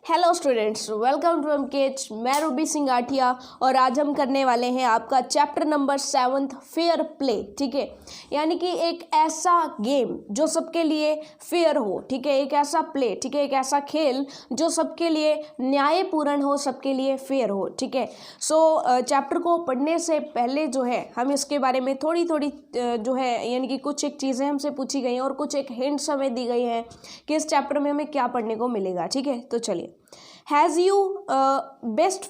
Hello students, welcome to MKH. मैं रूबी सिंह आठिया और आज हम करने वाले हैं आपका चैप्टर नंबर 7 फेयर प्ले। ठीक है, यानी कि एक ऐसा गेम जो सबके लिए फेयर हो। ठीक है, एक ऐसा प्ले, ठीक है, एक ऐसा खेल जो सबके लिए न्यायपूर्ण हो, सबके लिए फेयर हो। ठीक है, सो चैप्टर को पढ़ने से पहले जो है हम इसके बारे में थोड़ी थोड़ी जो है यानी कि कुछ एक चीज़ें हमसे पूछी गई हैं और कुछ एक हिंट्स हमें दी गई हैं कि इस चैप्टर में हमें क्या पढ़ने को मिलेगा। ठीक है, तो चलिए। Has your best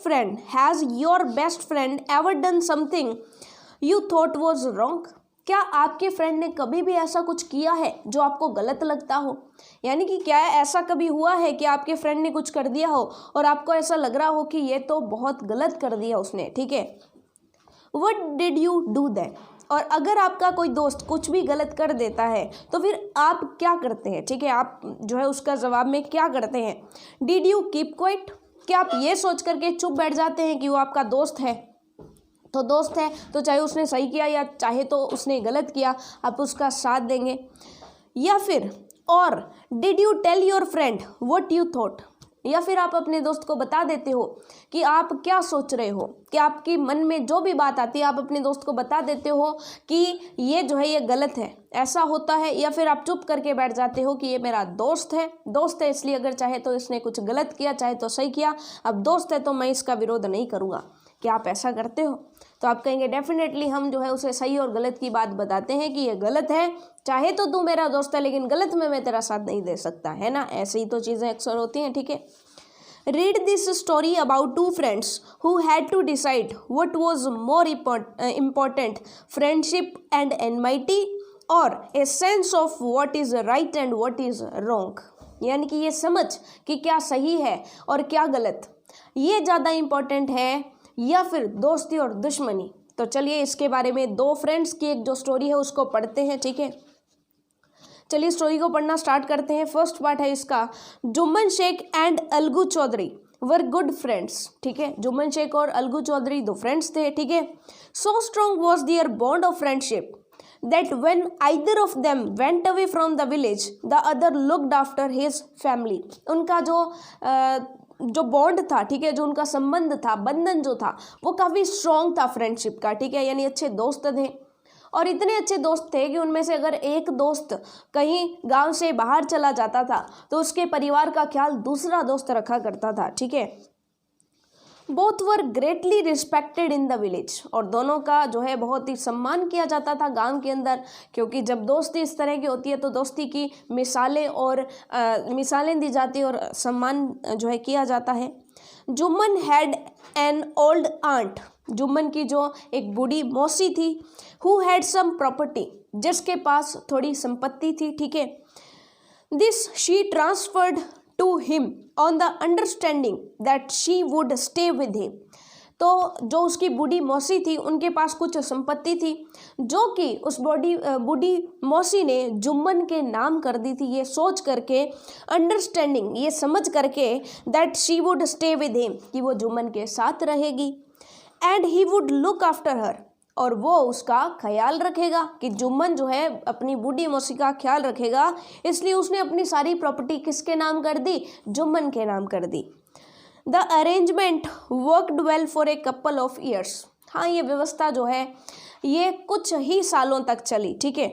friend ever done something you thought was wrong? क्या आपके फ्रेंड ने कभी भी ऐसा कुछ किया है जो आपको गलत लगता हो? यानी कि क्या ऐसा कभी हुआ है कि आपके फ्रेंड ने कुछ कर दिया हो और आपको ऐसा लग रहा हो कि ये तो बहुत गलत कर दिया उसने। ठीक है, What did you do then? और अगर आपका कोई दोस्त कुछ भी गलत कर देता है तो फिर आप क्या करते हैं? ठीक है, आप जो है उसका जवाब में क्या करते हैं? Did you keep quiet? क्या आप ये सोच करके चुप बैठ जाते हैं कि वो आपका दोस्त है तो दोस्त है तो चाहे उसने सही किया या चाहे तो उसने गलत किया, आप उसका साथ देंगे? या फिर और did you tell your friend what you thought? या फिर आप अपने दोस्त को बता देते हो कि आप क्या सोच रहे हो, कि आपकी मन में जो भी बात आती है आप अपने दोस्त को बता देते हो कि ये जो है ये गलत है, ऐसा होता है? या फिर आप चुप करके बैठ जाते हो कि ये मेरा दोस्त है इसलिए अगर चाहे तो इसने कुछ गलत किया चाहे तो सही किया, अब दोस्त है तो मैं इसका विरोध नहीं करूँगा। क्या आप ऐसा करते हो? तो आप कहेंगे डेफिनेटली हम जो है उसे सही और गलत की बात बताते हैं कि ये गलत है, चाहे तो तू मेरा दोस्त है लेकिन गलत में मैं तेरा साथ नहीं दे सकता, है ना? ऐसे ही तो चीज़ें अक्सर होती हैं। ठीक है, read this story about two friends who had to decide what was more important, friendship and enmity और a sense of what is right and what is wrong. यानी कि ये समझ कि क्या सही है और क्या गलत, ये ज़्यादा इम्पोर्टेंट है या फिर दोस्ती और दुश्मनी? तो चलिए इसके बारे में दो फ्रेंड्स की एक जो स्टोरी है उसको पढ़ते हैं। ठीक है, चलिए स्टोरी को पढ़ना स्टार्ट करते हैं। फर्स्ट पार्ट है इसका, Jumman Sheikh and Algu Chaudhary were good friends. ठीक है, जुम्मन शेख और अलगू चौधरी दो फ्रेंड्स थे। ठीक है, so strong was their bond of friendship that when either of them went away from the village, the other looked after his family. उनका जो बॉन्ड था, ठीक है, जो उनका संबंध था, बंधन जो था वो काफ़ी स्ट्रॉन्ग था फ्रेंडशिप का। ठीक है, यानी अच्छे दोस्त थे और इतने अच्छे दोस्त थे कि उनमें से अगर एक दोस्त कहीं गांव से बाहर चला जाता था तो उसके परिवार का ख्याल दूसरा दोस्त रखा करता था। ठीक है, both were greatly respected in the village, और दोनों का जो है बहुत ही सम्मान किया जाता था गांव के अंदर, क्योंकि जब दोस्ती इस तरह की होती है तो दोस्ती की मिसालें दी जाती और सम्मान जो है किया जाता है। Jumman had an old aunt, Jumman की जो एक बूढ़ी मौसी थी, हु हैड सम प्रॉपर्टी, जिसके पास थोड़ी संपत्ति थी। ठीक है, this she transferred to him on the understanding that she would stay with him. तो जो उसकी बूढ़ी मौसी थी उनके पास कुछ संपत्ति थी जो कि उस बूढ़ी मौसी ने जुम्मन के नाम कर दी थी, ये सोच करके, अंडरस्टैंडिंग ये समझ करके, that she would stay with him कि वो जुम्मन के साथ रहेगी, and he would look after her और वो उसका ख्याल रखेगा, कि जुम्मन जो है अपनी बूढ़ी मौसी का ख्याल रखेगा, इसलिए उसने अपनी सारी प्रॉपर्टी किसके नाम कर दी? जुम्मन के नाम कर दी। The arrangement worked well for a couple of years. हाँ, ये व्यवस्था जो है ये कुछ ही सालों तक चली। ठीक है,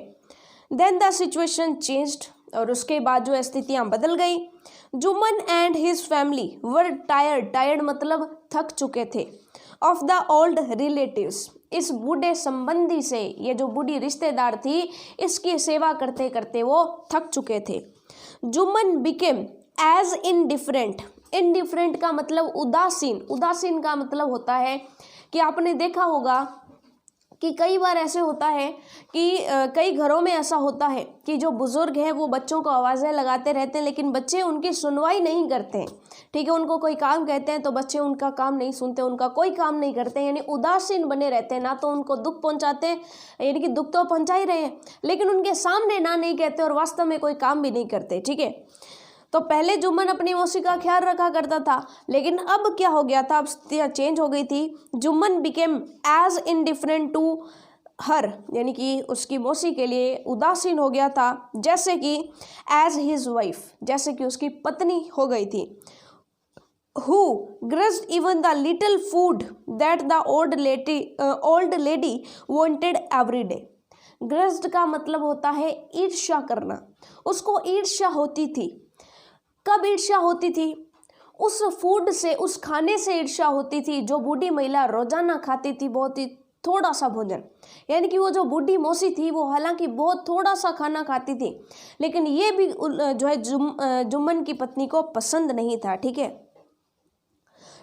देन द सिचुएशन चेंज्ड, और उसके बाद जो स्थितियाँ बदल गई। Jumman and his family were tired मतलब थक चुके थे, ऑफ द ओल्ड रिलेटिव्स, इस बूढ़े संबंधी से, ये जो बूढ़ी रिश्तेदार थी इसकी सेवा करते करते वो थक चुके थे। जुम्मन बिकेम एज इनडिफरेंट का मतलब उदासीन का मतलब होता है कि आपने देखा होगा कि कई बार ऐसे होता है कि कई घरों में ऐसा होता है कि जो बुज़ुर्ग हैं वो बच्चों को आवाज़ें लगाते रहते हैं लेकिन बच्चे उनकी सुनवाई नहीं करते हैं। ठीक है, उनको कोई काम कहते हैं तो बच्चे उनका काम नहीं सुनते, उनका कोई काम नहीं करते, यानी उदासीन बने रहते हैं। ना तो उनको दुख पहुंचाते हैं, यानी कि दुख तो पहुंचा ही रहे हैं, लेकिन उनके सामने ना नहीं कहते और वास्तव में कोई काम भी नहीं करते। ठीक है, तो पहले जुम्मन अपनी मौसी का ख्याल रखा करता था, लेकिन अब क्या हो गया था, अब चेंज हो गई थी। Jumman became as indifferent to her, यानी कि उसकी मौसी के लिए उदासीन हो गया था, जैसे कि एज हिज वाइफ, जैसे कि उसकी पत्नी हो गई थी। who grudged even the little food that the old lady wanted every day. grudged का मतलब होता है ईर्ष्या करना। उसको ईर्ष्या होती थी। कब ईर्ष्या होती थी? उस फूड से, उस खाने से ईर्ष्या होती थी जो बूढ़ी महिला रोजाना खाती थी, बहुत ही थोड़ा सा भोजन। यानी कि वो जो बूढ़ी मौसी थी वो हालांकि बहुत थोड़ा सा खाना खाती थी, लेकिन ये भी जो है जुम्मन की पत्नी को पसंद नहीं था। ठीक है।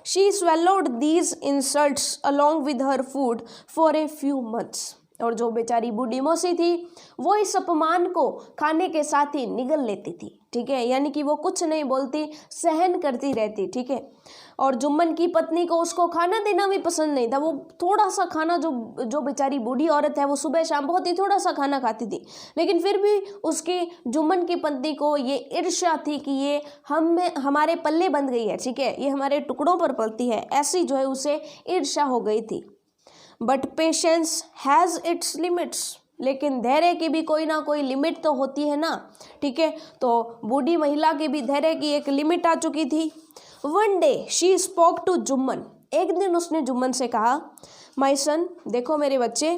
She swallowed these insults along with her food for a few months. और जो बेचारी बूढ़ी मौसी थी वो इस अपमान को खाने के साथ ही निगल लेती थी। ठीक है। यानी कि वो कुछ नहीं बोलती, सहन करती रहती। ठीक है। और जुम्मन की पत्नी को उसको खाना देना भी पसंद नहीं था। वो थोड़ा सा खाना, जो बेचारी बूढ़ी औरत है वो सुबह शाम बहुत ही थोड़ा सा खाना खाती थी, लेकिन फिर भी उसकी जुम्मन की पत्नी को ये ईर्ष्या थी कि ये हमारे पल्ले बंध गई है। ठीक है। ये हमारे टुकड़ों पर पलती है, ऐसी जो है उसे ईर्ष्या हो गई थी। But patience has its limits. लेकिन धैर्य की भी कोई ना कोई लिमिट तो होती है ना। ठीक है। तो बूढ़ी महिला की भी धैर्य की एक लिमिट आ चुकी थी। One day she spoke to Jumman. एक दिन उसने जुम्मन से कहा, माई सन, देखो मेरे बच्चे,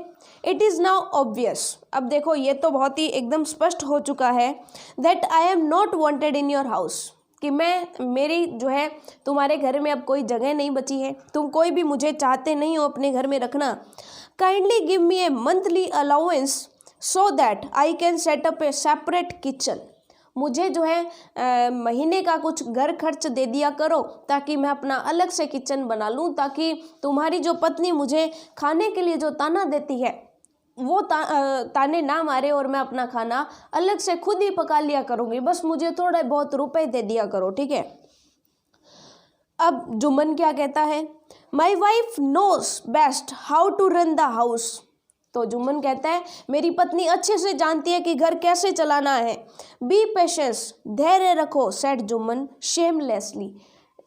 इट इज़ नाउ ऑब्वियस, अब देखो ये तो बहुत ही एकदम स्पष्ट हो चुका है, that I am not wanted in your house, कि मेरी जो है तुम्हारे घर में अब कोई जगह नहीं बची है, तुम कोई भी मुझे चाहते नहीं हो अपने घर में रखना। Kindly give me A monthly allowance so that I can set up A separate kitchen. मुझे जो है महीने का कुछ घर खर्च दे दिया करो ताकि मैं अपना अलग से किचन बना लूँ, ताकि तुम्हारी जो पत्नी मुझे खाने के लिए जो ताना देती है वो ताने ना मारे और मैं अपना खाना अलग से खुद ही पका लिया करूँगी। बस मुझे थोड़े बहुत रुपए दे दिया करो। ठीक है। अब जुम्मन क्या कहता है, my wife knows best how to run the house. तो जुम्मन कहता है, मेरी पत्नी अच्छे से जानती है कि घर कैसे चलाना है। बी पेशेंस, धैर्य रखो, सेड जुम्मन शेमलेसली।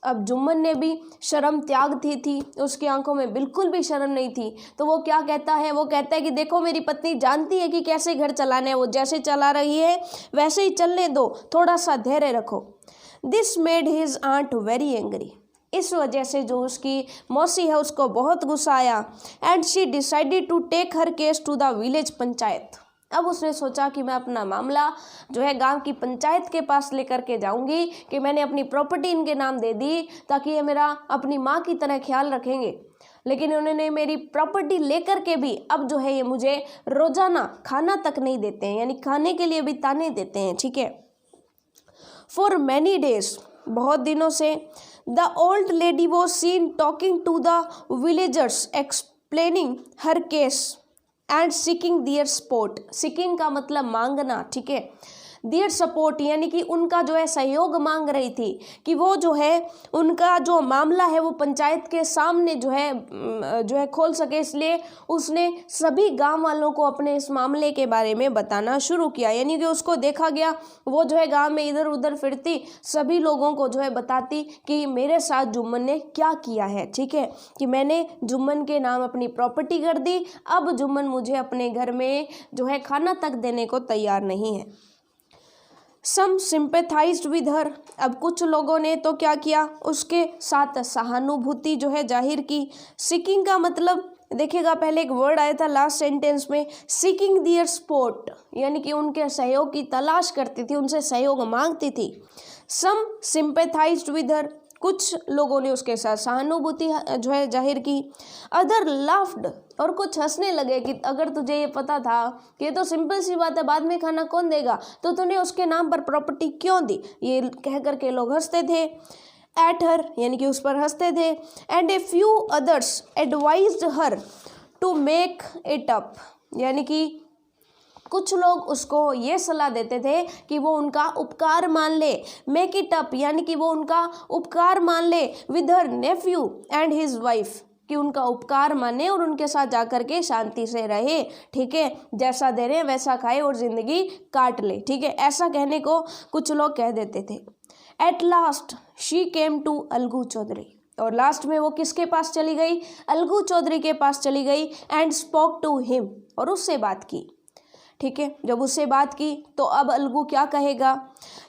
अब जुम्मन ने भी शर्म त्याग दी थी, उसकी आंखों में बिल्कुल भी शर्म नहीं थी। तो वो क्या कहता है, वो कहता है कि देखो मेरी पत्नी जानती है कि कैसे घर चलाना है, वो जैसे चला रही है वैसे ही चलने दो, थोड़ा सा धैर्य रखो। This made his aunt very angry. इस वजह से जो उसकी मौसी है उसको बहुत गुस्सा आया। And she decided to take her case to the village panchayat. अब उसने सोचा कि मैं अपना मामला जो है गांव की पंचायत के पास लेकर के जाऊंगी कि मैंने अपनी प्रॉपर्टी इनके नाम दे दी ताकि ये मेरा अपनी माँ की तरह ख्याल रखेंगे। लेकिन उन्होंने मेरी प्रॉपर्टी लेकर के भी अब जो है ये मुझे रोजाना खाना तक नहीं देते हैं, यानी खाने के लिए भी ताने देते हैं। ठीक है। फॉर मैनी डेज, बहुत दिनों से, the old lady was seen talking to the villagers explaining her case and seeking their support. Seeking का मतलब मांगना। ठीक है। दियर सपोर्ट यानी कि उनका जो है सहयोग मांग रही थी कि वो जो है उनका जो मामला है वो पंचायत के सामने जो है खोल सके। इसलिए उसने सभी गांव वालों को अपने इस मामले के बारे में बताना शुरू किया। यानी कि उसको देखा गया वो जो है गांव में इधर उधर फिरती, सभी लोगों को जो है बताती कि मेरे साथ जुम्मन ने क्या किया है। ठीक है। कि मैंने जुम्मन के नाम अपनी प्रॉपर्टी कर दी, अब जुम्मन मुझे अपने घर में जो है खाना तक देने को तैयार नहीं है। सम सिंपैथाइज्ड विद हर। अब कुछ लोगों ने तो क्या किया, उसके साथ सहानुभूति जो है जाहिर की। सीकिंग का मतलब देखिएगा, पहले एक वर्ड आया था लास्ट सेंटेंस में, सीकिंग दियर सपोर्ट, यानी कि उनके सहयोग की तलाश करती थी, उनसे सहयोग मांगती थी। सम सिंपैथाइज्ड विद हर, कुछ लोगों ने उसके साथ सहानुभूति जो है जाहिर की। अदर लाफ्ड, और कुछ हंसने लगे कि अगर तुझे ये पता था कि ये तो सिंपल सी बात है, बाद में खाना कौन देगा, तो तूने उसके नाम पर प्रॉपर्टी क्यों दी, ये कह कर के लोग हंसते थे। एट हर यानी कि उस पर हंसते थे। And a few others advised her to make it up, यानी कि कुछ लोग उसको ये सलाह देते थे कि वो उनका उपकार मान ले। मेक इट अप यानी कि वो उनका उपकार मान ले with her Neiphiu and his wife, कि उनका उपकार माने और उनके साथ जाकर के शांति से रहे। ठीक है। जैसा दे रहे वैसा खाए और जिंदगी काट ले। ठीक है। ऐसा कहने को कुछ लोग कह देते थे। At last she came to Algu Chaudhary, और लास्ट में वो किसके पास चली गई, अलगू चौधरी के पास चली गई। एंड स्पोक टू हिम, और उससे बात की। ठीक है। जब उससे बात की तो अब अलगू क्या कहेगा,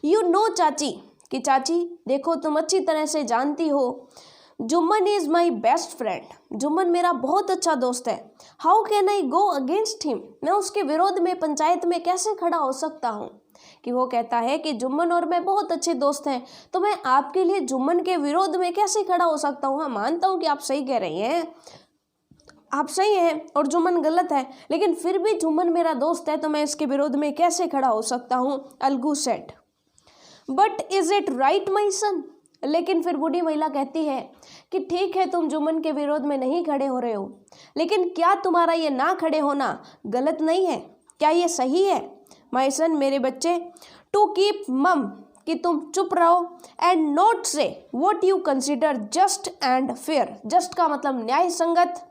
यू नो चाची, कि चाची देखो तुम अच्छी तरह से जानती हो Jumman is my best friend, Jumman मेरा बहुत अच्छा दोस्त है। How can I go against him, मैं उसके विरोध में पंचायत में कैसे खड़ा हो सकता हूँ। कि वो कहता है कि जुम्मन और मैं बहुत अच्छे दोस्त हैं, तो मैं आपके लिए जुम्मन के विरोध में कैसे खड़ा हो सकता हूँ। हाँ, मानता हूँ कि आप सही कह रही हैं, आप सही हैं और जुम्मन गलत है, लेकिन फिर भी जुम्मन मेरा दोस्त है तो मैं इसके विरोध में कैसे खड़ा हो सकता हूँ। Algu said, but is it right my son, लेकिन फिर बूढ़ी महिला कहती है कि ठीक है तुम जुम्मन के विरोध में नहीं खड़े हो रहे हो, लेकिन क्या तुम्हारा ये ना खड़े होना गलत नहीं है, क्या ये सही है। माय सन, मेरे बच्चे, टू कीप मम, कि तुम चुप रहो, एंड नॉट से what you consider just and fair, just का मतलब न्याय संगत,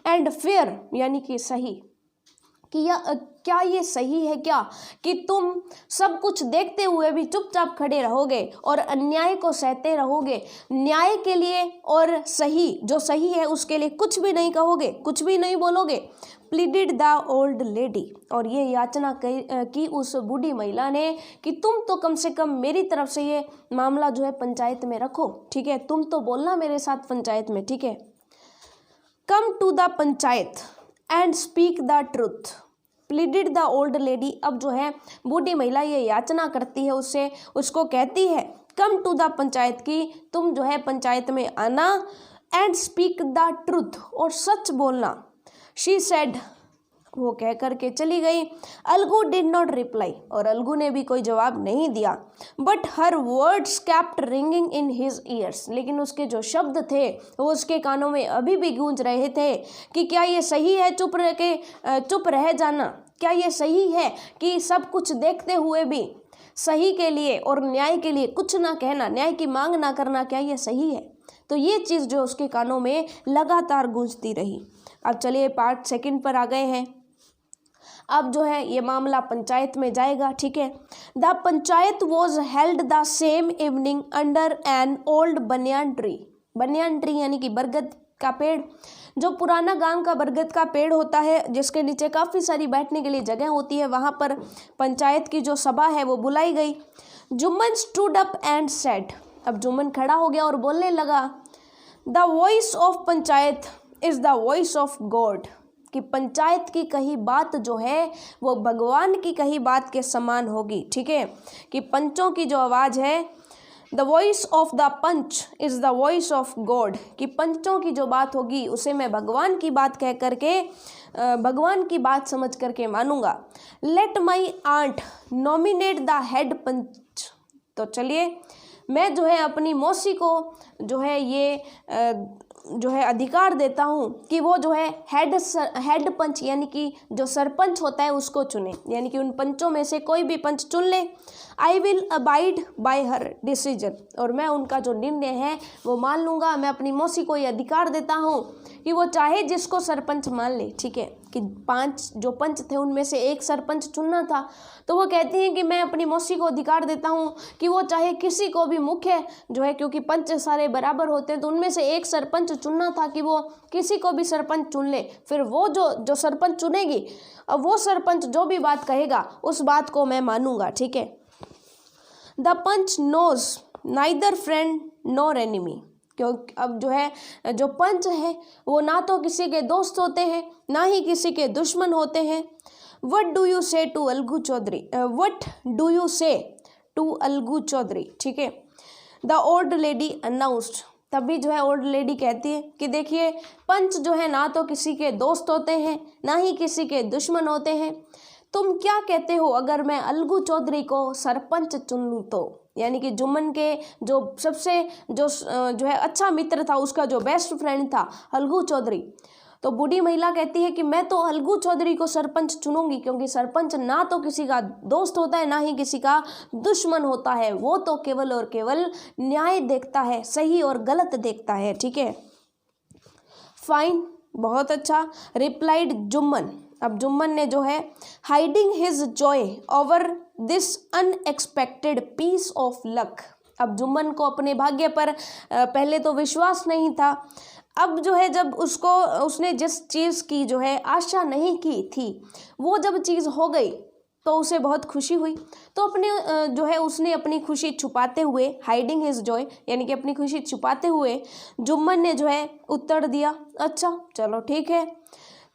एंड फेयर यानी कि सही, कि क्या ये सही है क्या कि तुम सब कुछ देखते हुए भी चुपचाप खड़े रहोगे और अन्याय को सहते रहोगे, न्याय के लिए और सही जो सही है उसके लिए कुछ भी नहीं कहोगे, कुछ भी नहीं बोलोगे। प्लीडेड द ओल्ड लेडी, और ये याचना की उस बूढ़ी महिला ने कि तुम तो कम से कम मेरी तरफ से ये मामला जो है पंचायत में रखो, ठीक है, तुम तो बोलना मेरे साथ पंचायत में, ठीक है। Come to the panchayat and speak the truth, pleaded the old lady. अब जो है बूढ़ी महिला ये याचना करती है उससे, उसको कहती है कम टू द पंचायत, की तुम जो है पंचायत में आना, एंड स्पीक द ट्रुथ, और सच बोलना। शी सेड, वो कह करके चली गई। अलगू डिड नॉट रिप्लाई, और अलगू ने भी कोई जवाब नहीं दिया। But her words kept ringing in his years, लेकिन उसके जो शब्द थे वो उसके कानों में अभी भी गूंज रहे थे कि क्या ये सही है चुप रह जाना, क्या ये सही है कि सब कुछ देखते हुए भी सही के लिए और न्याय के लिए कुछ ना कहना, न्याय की मांग ना करना, क्या ये सही है। तो ये चीज़ जो उसके कानों में लगातार गूंजती रही। अब चलिए पार्ट सेकंड पर आ गए हैं। अब जो है ये मामला पंचायत में जाएगा, ठीक है। The panchayat was held the same evening under an old banyan tree, banyan tree यानी कि बरगद का पेड़, जो पुराना गांव का बरगद का पेड़ होता है जिसके नीचे काफ़ी सारी बैठने के लिए जगह होती है, वहाँ पर पंचायत की जो सभा है वो बुलाई गई। Jumman stood up and said, अब जुम्मन खड़ा हो गया और बोलने लगा, the voice of panchayat is the voice of God, कि पंचायत की कही बात जो है वो भगवान की कही बात के समान होगी, ठीक है। कि पंचों की जो आवाज़ है, the voice of the panch is the voice of God, कि पंचों की जो बात होगी उसे मैं भगवान की बात कह करके भगवान की बात समझ करके मानूंगा। Let my aunt nominate the head panch, तो चलिए मैं जो है अपनी मौसी को जो है ये जो है अधिकार देता हूँ कि वो जो है हेड पंच यानी कि जो सरपंच होता है उसको चुने, यानी कि उन पंचों में से कोई भी पंच चुन ले। I will abide by her decision, और मैं उनका जो निर्णय है वो मान लूँगा। मैं अपनी मौसी को ये अधिकार देता हूँ कि वो चाहे जिसको सरपंच मान ले, ठीक है। कि 5 जो पंच थे उनमें से एक सरपंच चुनना था, तो वो कहती हैं कि मैं अपनी मौसी को अधिकार देता हूँ कि वो चाहे किसी को भी मुख्य जो है, क्योंकि पंच सारे बराबर होते हैं, तो उनमें से एक सरपंच चुनना था कि वो किसी को भी सरपंच चुन ले। फिर वो जो सरपंच चुनेगी, अब वो सरपंच जो भी बात कहेगा उस बात को मैं मानूंगा, ठीक है। The panch knows neither friend nor enemy, क्योंकि अब जो है जो पंच है वो ना तो किसी के दोस्त होते हैं ना ही किसी के दुश्मन होते हैं। What do you say to Algu Chaudhary, what do you say to Algu Chaudhary, ठीक है। द ओल्ड लेडी अनाउंस्ड, तभी जो है ओल्ड लेडी कहती है कि देखिए पंच जो है ना तो किसी के दोस्त होते हैं ना ही किसी के दुश्मन होते हैं। तुम क्या कहते हो अगर मैं अलगू चौधरी को सरपंच चुन लूँ तो, यानी कि जुम्मन के जो सबसे जो है अच्छा मित्र था, उसका जो बेस्ट फ्रेंड था अलगू चौधरी। तो बूढ़ी महिला कहती है कि मैं तो अलगू चौधरी को सरपंच चुनूंगी, क्योंकि सरपंच ना तो किसी का दोस्त होता है ना ही किसी का दुश्मन होता है, वो तो केवल और केवल न्याय देखता है, सही और गलत देखता है, ठीक है। फाइन, बहुत अच्छा, रिप्लाइड जुम्मन। अब जुम्मन ने जो है hiding his joy over this unexpected piece of luck, अब जुम्मन को अपने भाग्य पर पहले तो विश्वास नहीं था। अब जो है जब उसने जिस चीज़ की जो है आशा नहीं की थी वो जब चीज़ हो गई तो उसे बहुत खुशी हुई। तो अपने जो है उसने अपनी खुशी छुपाते हुए, हाइडिंग हिज जॉय, यानी कि अपनी खुशी छुपाते हुए जुम्मन ने जो है उत्तर दिया, अच्छा चलो ठीक है।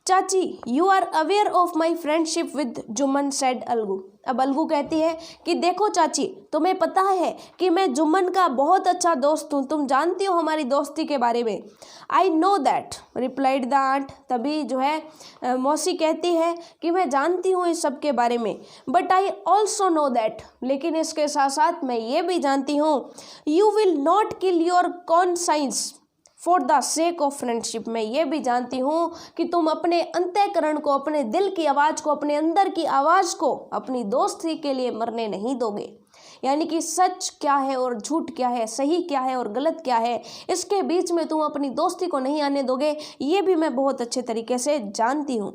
चाची, you are aware of my friendship with Jumman, said Algu. अब अलगू कहती है कि देखो चाची, तुम्हें पता है कि मैं जुम्मन का बहुत अच्छा दोस्त हूँ, तुम जानती हो हमारी दोस्ती के बारे में। I know that, replied the aunt. तभी जो है मौसी कहती है कि मैं जानती हूँ इस सब के बारे में, but I also know that, लेकिन इसके साथ साथ मैं ये भी जानती हूँ, you will not kill your conscience for the sake of friendship. मैं ये भी जानती हूँ कि तुम अपने अंतःकरण को, अपने दिल की आवाज़ को, अपने अंदर की आवाज़ को अपनी दोस्ती के लिए मरने नहीं दोगे। यानी कि सच क्या है और झूठ क्या है, सही क्या है और गलत क्या है, इसके बीच में तुम अपनी दोस्ती को नहीं आने दोगे, ये भी मैं बहुत अच्छे तरीके से जानती हूँ।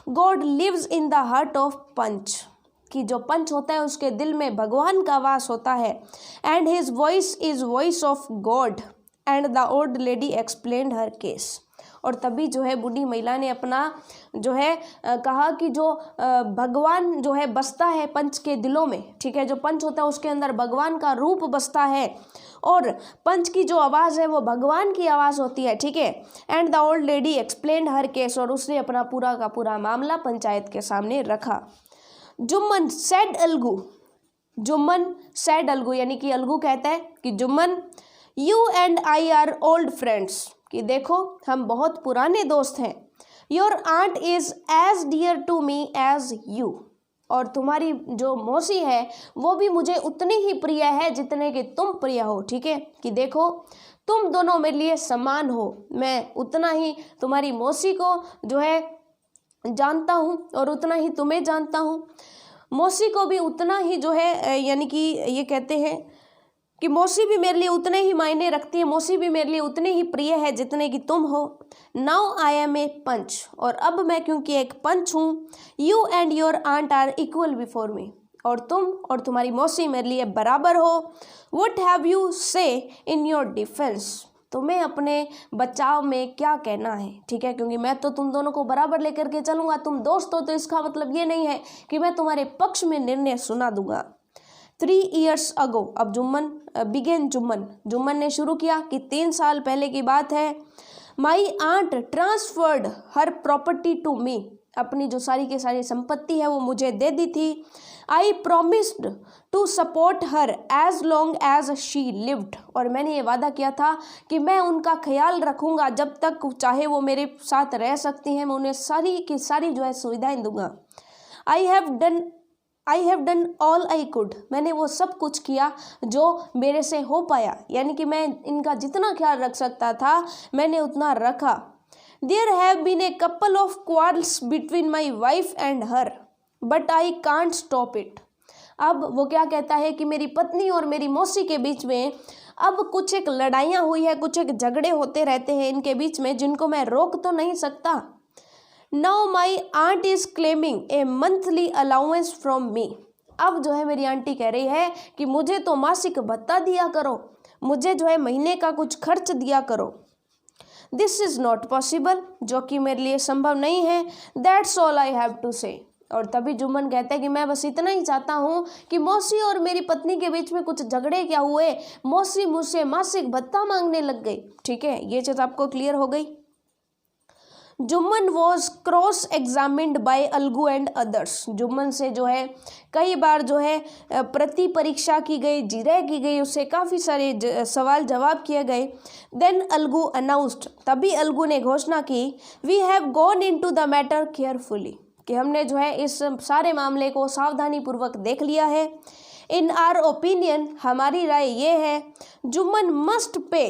God lives in the heart of panch, कि जो पंच होता है उसके दिल में भगवान का वास होता है। And his voice is voice of God and the old lady explained her case. और तभी जो है बूढ़ी महिला ने अपना जो है कहा कि जो भगवान जो है बसता है पंच के दिलों में, ठीक है, जो पंच होता है उसके अंदर भगवान का रूप बसता है और पंच की जो आवाज़ है वो भगवान की आवाज़ होती है, ठीक है। And the old lady explained her case, और उसने अपना पूरा का पूरा मामला पंचायत के सामने रखा। जुम्मन सेड अलगू, जुम्मन सेड अलगू, यानी कि अलगू कहता है कि Jumman, you and I are old friends, कि देखो हम बहुत पुराने दोस्त हैं। Your aunt is as dear to me as you, और तुम्हारी जो मौसी है वो भी मुझे उतनी ही प्रिय है जितने कि तुम प्रिय हो, ठीक है। कि देखो तुम दोनों मेरे लिए समान हो, मैं उतना ही तुम्हारी मौसी को जो है जानता हूँ और उतना ही तुम्हें जानता हूँ। मौसी को भी उतना ही जो है, यानी कि ये कहते हैं कि मौसी भी मेरे लिए उतने ही मायने रखती है, मौसी भी मेरे लिए उतनी ही प्रिय है जितने कि तुम हो। नाउ आई एम ए पंच, और अब मैं क्योंकि एक पंच हूँ। You and your aunt are equal before me, और तुम और तुम्हारी मौसी मेरे लिए बराबर हो। व्हाट हैव यू से इन योर डिफेंस, तुम्हें अपने बचाव में क्या कहना है, ठीक है, क्योंकि मैं तो तुम दोनों को बराबर लेकर के चलूँगा, तुम दोस्त हो तो इसका मतलब ये नहीं है कि मैं तुम्हारे पक्ष में निर्णय सुना दूंगा। 3 years ago, अब जुम्मन ने शुरू किया कि 3 साल पहले की बात है। My aunt transferred her property to me, अपनी जो सारी की सारी संपत्ति है वो मुझे दे दी थी। I promised to support her as long as she lived, और मैंने ये वादा किया था कि मैं उनका ख्याल रखूँगा जब तक चाहे वो मेरे साथ रह सकती हैं, मैं उन्हें सारी की सारी जो है सुविधाएँ दूंगा। I have done all I could, मैंने वो सब कुछ किया जो मेरे से हो पाया, यानी कि मैं इनका जितना ख्याल रख सकता था मैंने उतना रखा। There have been a couple of quarrels between my wife and her, but I can't stop it. अब वो क्या कहता है कि मेरी पत्नी और मेरी मौसी के बीच में अब कुछ एक लड़ाइयाँ हुई है, कुछ एक झगड़े होते रहते हैं इनके बीच में, जिनको मैं रोक तो नहीं सकता। Now my aunt is claiming a monthly allowance from me, अब जो है मेरी आंटी कह रही है कि मुझे तो मासिक भत्ता दिया करो, मुझे जो है महीने का कुछ खर्च दिया करो। दिस इज़ नॉट पॉसिबल, जो कि मेरे लिए संभव नहीं है। That's all I have to say, और तभी जुम्मन कहता है कि मैं बस इतना ही चाहता हूँ कि मौसी और मेरी पत्नी के बीच में कुछ झगड़े क्या हुए, मौसी मुझसे मासिक भत्ता मांगने लग गई, ठीक है, ये चीज़ आपको क्लियर हो गई। Jumman was cross examined bye Algu and others, Jumman से जो है कई बार जो है प्रति परीक्षा की गई, जिरह की गई, उससे काफ़ी सारे सवाल जवाब किए गए। देन अलगू अनाउंस्ड, तभी अलगू ने घोषणा की, we have gone into the matter carefully, कि हमने जो है इस सारे मामले को सावधानी पूर्वक देख लिया है। इन आर ओपिनियन, हमारी राय ये है, जुम्मन मस्ट पे,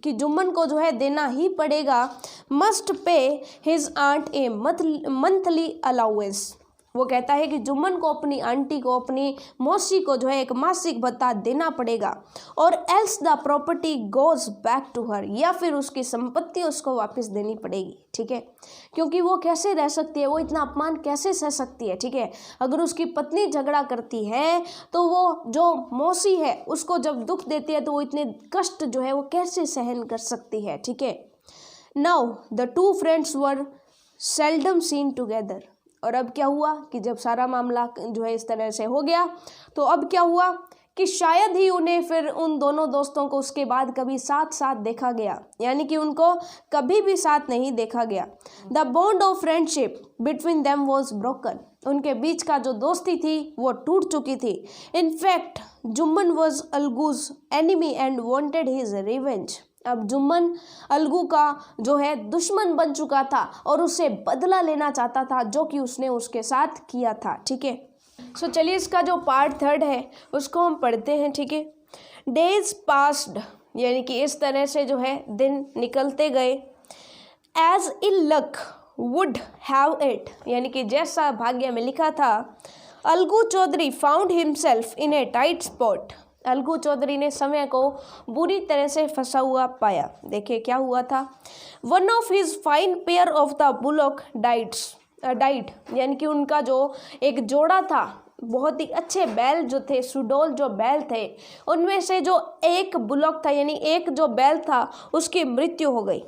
कि जुम्मन को जो है देना ही पड़ेगा, must pay his aunt a monthly allowance, वो कहता है कि जुम्मन को अपनी आंटी को, अपनी मौसी को जो है एक मासिक भत्ता देना पड़ेगा, और else the property goes back to her, या फिर उसकी संपत्ति उसको वापस देनी पड़ेगी, ठीक है, क्योंकि वो कैसे रह सकती है, वो इतना अपमान कैसे सह सकती है, ठीक है। अगर उसकी पत्नी झगड़ा करती है तो वो जो मौसी है उसको जब दुख देती है तो वो इतने कष्ट जो है वो कैसे सहन कर सकती है, ठीक है। Now the two friends were seldom seen together, और अब क्या हुआ कि जब सारा मामला जो है इस तरह से हो गया, तो अब क्या हुआ कि शायद ही उन्हें फिर उन दोनों दोस्तों को उसके बाद कभी साथ साथ देखा गया, यानी कि उनको कभी भी साथ नहीं देखा गया। The bond of friendship between them was broken, उनके बीच का जो दोस्ती थी वो टूट चुकी थी। In fact Jumman was Algu's enemy and wanted his revenge, अब जुम्मन अलगू का जो है दुश्मन बन चुका था और उससे बदला लेना चाहता था जो कि उसने उसके साथ किया था। ठीक है, सो चलिए इसका जो पार्ट 3 है उसको हम पढ़ते हैं। ठीक है, डेज पास्ड, यानी कि इस तरह से जो है दिन निकलते गए। As in luck would have it, यानी कि जैसा भाग्य में लिखा था, Algu Chaudhary found himself in a tight spot, Algu Chaudhary ने समय को बुरी तरह से फंसा हुआ पाया। देखिए क्या हुआ था। One of his fine pair of the bullock diet, यानी कि उनका जो एक जोड़ा था, बहुत ही अच्छे बैल जो थे, सुडोल जो बैल थे, उनमें से जो एक बुलॉक था, यानी एक जो बैल था, उसकी मृत्यु हो गई।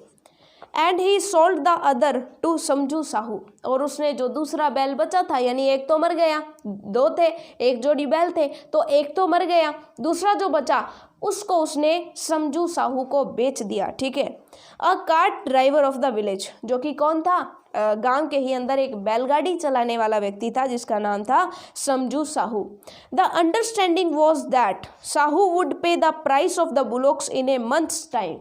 And he sold the other to Samjhu Sahu, और उसने जो दूसरा बैल बचा था, यानी एक तो मर गया, दो थे, एक जोड़ी बैल थे, तो एक तो मर गया, दूसरा जो बचा उसको उसने समझू साहू को बेच दिया। ठीक है, a cart driver of the village, जो कि कौन था, गांव के ही अंदर एक बैलगाड़ी चलाने वाला व्यक्ति था जिसका नाम था Samjhu Sahu. The understanding was that Sahu would pay the price of the bullocks in a month's time,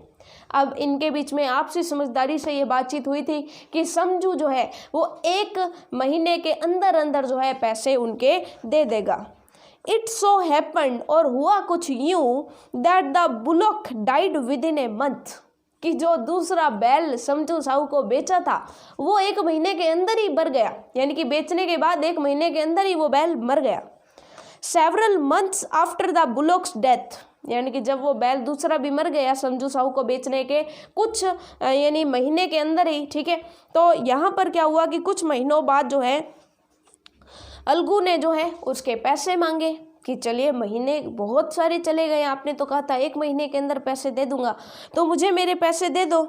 अब इनके बीच में आपसी समझदारी से ये बातचीत हुई थी कि समझू जो है वो 1 महीने के अंदर अंदर जो है पैसे उनके दे देगा। इट सो हैपेंड, और हुआ कुछ यूं, that the bullock died with in a month, कि जो दूसरा बैल समझू साहू को बेचा था वो 1 महीने के अंदर ही मर गया, यानी कि बेचने के बाद 1 महीने के अंदर ही वो बैल मर गया। Several months after the bullocks death, यानी कि जब वो बैल दूसरा भी मर गया समझू साहू को बेचने के कुछ यानी महीने के अंदर ही। ठीक है, तो यहाँ पर क्या हुआ कि कुछ महीनों बाद जो है अलगू ने जो है उसके पैसे मांगे कि चलिए महीने बहुत सारे चले गए, आपने तो कहा था 1 महीने के अंदर पैसे दे दूंगा, तो मुझे मेरे पैसे दे दो।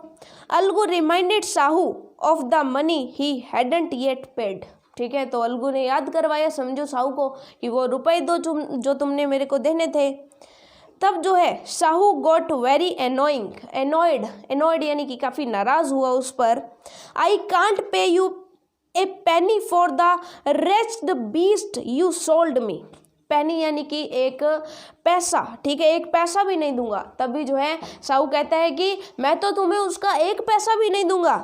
Algu reminded Sahu of the money he hadn't yet paid, ठीक है, तो अलगू ने याद करवाया समझू साहू को कि वो रुपए दो जो तुमने मेरे को देने थे। तब जो है साहू गॉट वेरी एनॉयड यानी कि काफ़ी नाराज़ हुआ उस पर। I can't pay you a penny for the raced beast you sold me, penny यानी कि एक पैसा, ठीक है, 1 पैसा भी नहीं दूंगा। तभी जो है साहू कहता है कि मैं तो तुम्हें उसका 1 पैसा भी नहीं दूंगा।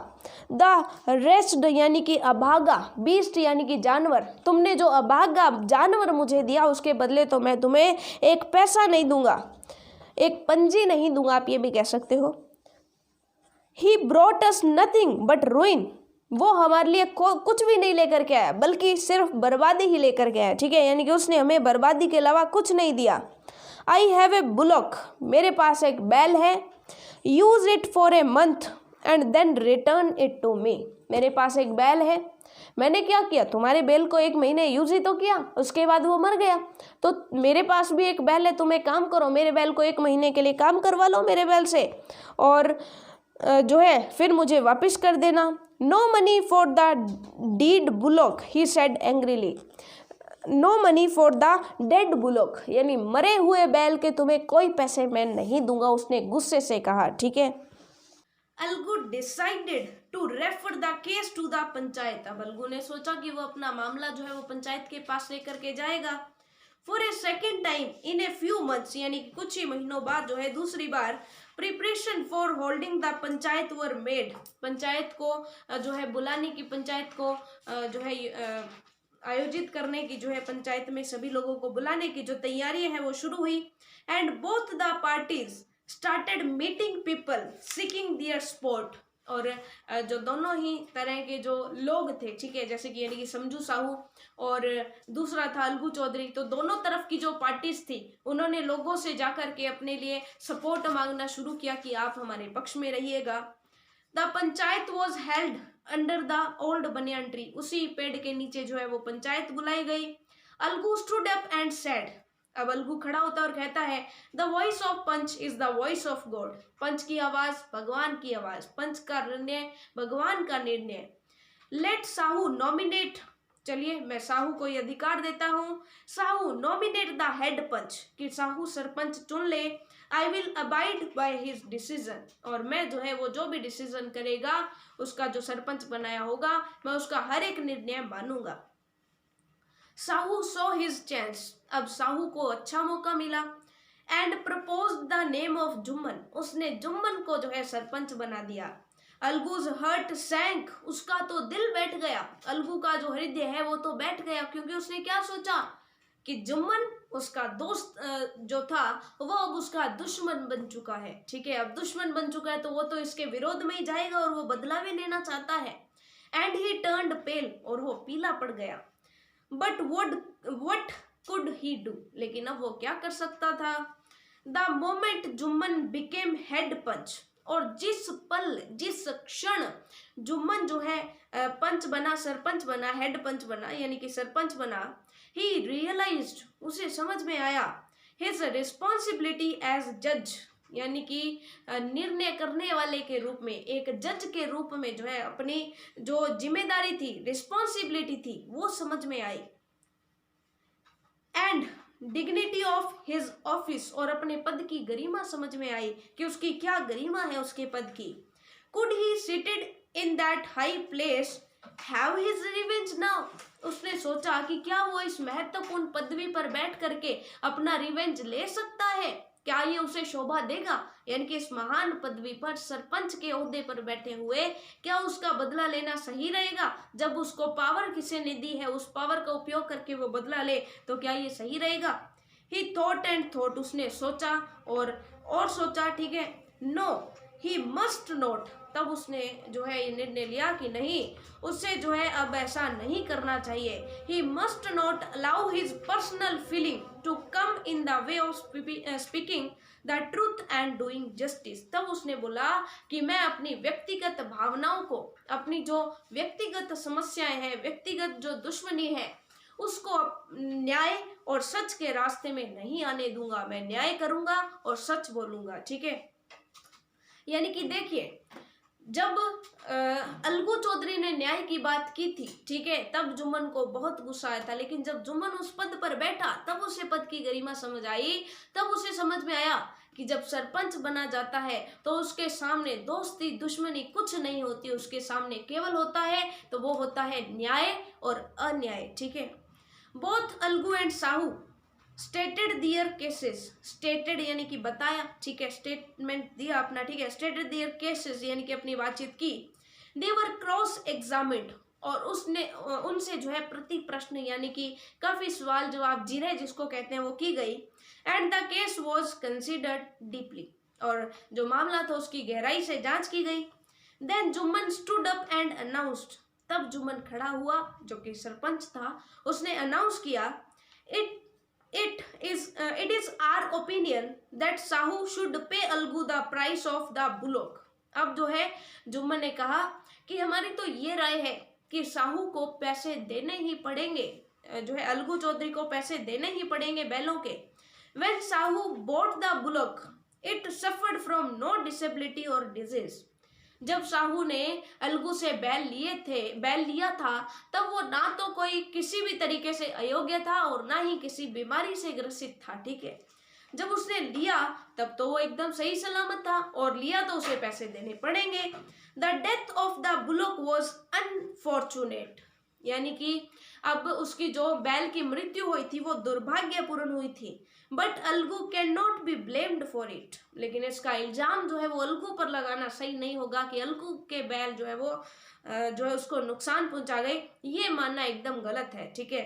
द रेस्ड यानी कि अभागा, बीस्ट यानी कि जानवर, तुमने जो अभागा जानवर मुझे दिया उसके बदले तो मैं तुम्हें 1 पैसा नहीं दूंगा, 1 पंजी नहीं दूंगा, आप ये भी कह सकते हो। He brought us nothing but ruin, वो हमारे लिए कुछ भी नहीं लेकर के आया बल्कि सिर्फ बर्बादी ही लेकर के आया, ठीक है, यानी कि उसने हमें बर्बादी के अलावा कुछ नहीं दिया। आई हैव ए बुलॉक, मेरे पास एक बैल है, use it for a month and then return it to me, मेरे पास एक बैल है, मैंने क्या किया, तुम्हारे बैल को 1 महीने यूज ही तो किया, उसके बाद वो मर गया, तो मेरे पास भी एक बैल है, तुम एक काम करो, मेरे बैल को 1 महीने के लिए काम करवा लो मेरे बैल से, और जो है फिर मुझे वापस कर देना। No money for the dead bullock, he said angrily, no money for the dead bullock, यानी मरे हुए बैल के तुम्हें कोई पैसे मैं नहीं दूंगा, उसने गुस्से से कहा, ठीक है। Algu decided to refer the case to the panchayat, अब अलगू ने सोचा कि वो अपना मामला जो है वो पंचायत के पास लेकर के जाएगा। For a second time in a few months, यानी कि कुछ ही महीनों बाद जो है दूसरी बार preparation for holding the panchayat were made, panchayat को जो है बुलाने की, पंचायत को जो है आयोजित करने की, जो है पंचायत में सभी लोगों को बुलाने की जो तैयारियां हैं वो शुरू हुई। And both the parties started meeting people seeking their support, और जो दोनों ही तरह के जो लोग थे, ठीक है, जैसे कि यानी कि समझू साहू और दूसरा था अलगू चौधरी, तो दोनों तरफ की जो पार्टीज थी उन्होंने लोगों से जाकर के अपने लिए सपोर्ट मांगना शुरू किया कि आप हमारे पक्ष में रहिएगा। The panchayat was held under the old banyan tree, उसी पेड़ के नीचे जो है वो पंचायत बुलाई गई। Algu stood up and said, अब अलगू खड़ा होता और कहता है, the voice of panch is the voice of God, पंच की आवाज भगवान की आवाज, पंच का निर्णय भगवान का निर्णय। लेट साहू नॉमिनेट चलिए मैं साहू को ये अधिकार देता हूँ, साहू नॉमिनेट द हेड पंच, कि साहू सरपंच चुन ले, I will abide by his decision, और मैं जो है वो जो भी डिसीजन करेगा उसका जो सरपंच बनाया होगा मैं उसका हर एक निर्णय मानूंगा। साहू सॉ हिज चांस, अब साहू को अच्छा मौका मिला, and propose the name of Jumman, उसने जुम्मन को जो है सरपंच बना दिया। अलगूज हर्ट सैंक, उसका तो दिल बैठ गया, अलगू का जो हृदय है वो तो बैठ गया, क्योंकि उसने क्या सोचा कि जुम्मन उसका दोस्त जो था वो अब उसका दुश्मन बन चुका है। ठीक है, अब दुश्मन बन चुका है तो वो तो इसके विरोध में ही जाएगा और वो बदला भी लेना चाहता है। एंड ही टर्न्ड पेल, और वो पीला पड़ गया। But what could he do, लेकिन अब वो क्या कर सकता था। The moment Jumman became head panch, और जिस पल जिस क्षण जुम्मन जो है पंच बना, सरपंच बना, हेड पंच बना यानी कि सरपंच बना, ही रियलाइज्ड, उसे समझ में आया, हिज रिस्पॉन्सिबिलिटी एज जज, यानी कि निर्णय करने वाले के रूप में, एक जज के रूप में जो है अपनी जो जिम्मेदारी थी, रिस्पॉन्सिबिलिटी थी, वो समझ में आई। And dignity of his office, और अपने पद की गरिमा समझ में आई कि उसकी क्या गरिमा है उसके पद की। Could he seated in that high place have his revenge now, उसने सोचा कि क्या वो इस महत्वपूर्ण पदवी पर बैठ करके अपना रिवेंज ले सकता है, क्या ये उसे शोभा देगा, यानी कि इस महान पदवी पर, सरपंच के ओहदे पर बैठे हुए, क्या उसका बदला लेना सही रहेगा। जब उसको पावर किसी ने दी है, उस पावर का उपयोग करके वो बदला ले तो क्या ये सही रहेगा। ही थॉट एंड थॉट, उसने सोचा और सोचा, ठीक है। नो ही मस्ट नॉट, तब उसने जो है ये निर्णय लिया कि नहीं, उससे जो है अब ऐसा नहीं करना चाहिए। He must not allow his personal feeling to come in the way of speaking the truth and doing justice, तब उसने बोला कि मैं अपनी व्यक्तिगत भावनाओं को, अपनी जो व्यक्तिगत समस्याएं हैं, व्यक्तिगत जो दुश्मनी है, उसको न्याय और सच के रास्ते में नहीं आने दूंगा, मैं न्याय करूंगा और सच बोलूंगा। ठीक है, यानी कि देखिए, जब अलगू चौधरी ने न्याय की बात की थी, ठीक है, तब जुम्मन को बहुत गुस्सा आया था, लेकिन जब जुम्मन उस पद पर बैठा तब उसे पद की गरिमा समझ आई, तब उसे समझ में आया कि जब सरपंच बना जाता है तो उसके सामने दोस्ती दुश्मनी कुछ नहीं होती, उसके सामने केवल होता है तो वो होता है न्याय और अन्याय। ठीक है, both Algu and Sahu stated their cases, stated यानी कि बताया, ठीक है, स्टेटमेंट दिया अपना, ठीक है, स्टेटेड दियर केसेस यानी कि अपनी बातचीत की। दे वर क्रॉस एग्जामिन्ड, और उसने उनसे जो है प्रति प्रश्न यानी कि काफी सवाल जवाब जीरे जिसको कहते हैं वो की गई। And the case was considered deeply, और जो मामला था उसकी गहराई से जांच की गई। Then Jumman stood up and announced, तब जुम्मन खड़ा हुआ जो कि सरपंच था, उसने अनाउंस किया, it is our opinion that Sahu should pay Algu the price of the bullock। अब जो है जुम्मन ने कहा कि हमारी तो ये राय है कि साहू को पैसे देने ही पड़ेंगे, जो है अलगू चौधरी को पैसे देने ही पड़ेंगे बैलों के। when Sahu bought the bullock it suffered from no disability or disease, जब साहू ने अलगू से बैल लिया था तब वो ना तो कोई किसी भी तरीके से अयोग्य था और ना ही किसी बीमारी से ग्रसित था। ठीक है, जब उसने लिया तब तो वो एकदम सही सलामत था, और लिया तो उसे पैसे देने पड़ेंगे। The death of the bullock was unfortunate, यानी कि अब उसकी जो बैल की मृत्यु हुई थी वो दुर्भाग्यपूर्ण हुई थी। But Algu can not be blamed for it, लेकिन इसका इल्जाम जो है वो अलगू पर लगाना सही नहीं होगा कि अलगू के बैल जो है वो जो है उसको नुकसान पहुंचा गई, ये मानना एकदम गलत है। ठीक है,